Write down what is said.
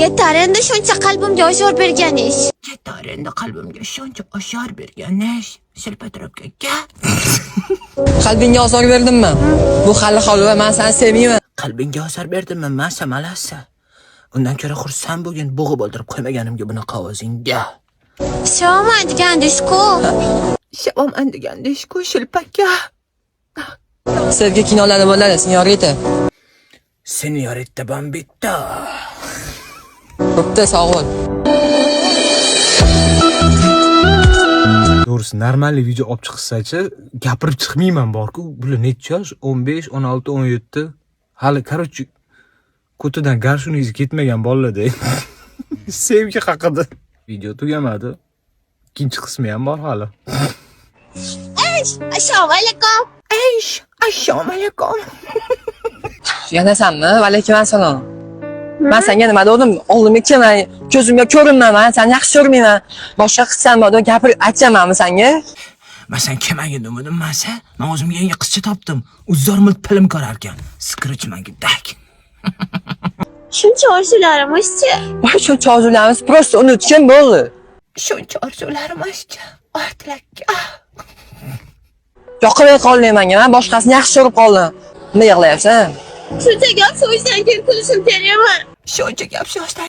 Yetar endi shuncha qalbimga ozor bergan ish. Yetar endi qalbimga shuncha oshar bergan ish. Shilpatirabga aka. Qalbingga ozor berdimmi? Bu hali holva, men seni sevmayman. Qalbingga ozor berdimmi? Men samalasa. Undan ko'ra xursand bo'lgin, bo'g'ib o'ldirib qo'ymaganimga bunaqa ovozingga. Shaman degan-ku. Shaman degan-ku Shilpaka. Sevgi kinolarda bo'ladi, senyorita. Senyorita Bombito. Bo'pti, sog' bo'l. To'g'risi, normalniy video olib chiqsachi, gapirib chiqmayman bor-ku. Bular necha yosh? 15, 16, 17. Hali короче ko'tidan garshuningiz ketmagan bolalarda. Sevgi haqida. Video tugamadi. Ikkinchi qismi ham bor hali. Assalomu alaykum. Assalomu alaykum. Yanasanmi? Va alaykum assalom. Men senga nima dedim? Oldimga kelma, ko'zimga ko'rinmayman, seni yaxshi ko'rmayman. Boshqa qilsam bo'ladi, gapirib aytamanmi senga? Men sen kemaga dedim, men o'zimga yangi qizcha topdim. Uzormil film ko'rar ekan. Scratch menga dak. Shuncha orzularimizchi. Voy, shuncha orzularimiz prosta unutgan bo'ldi. Shuncha orzularimizchi. Ortilakka. Yoqmay qoldim menga, men boshqasini yaxshi ko'rib qoldim. Nima yig'layapsan? Shuncha gap so'zdan keyin kulishim kelyapti. Shuncha gap so'zdan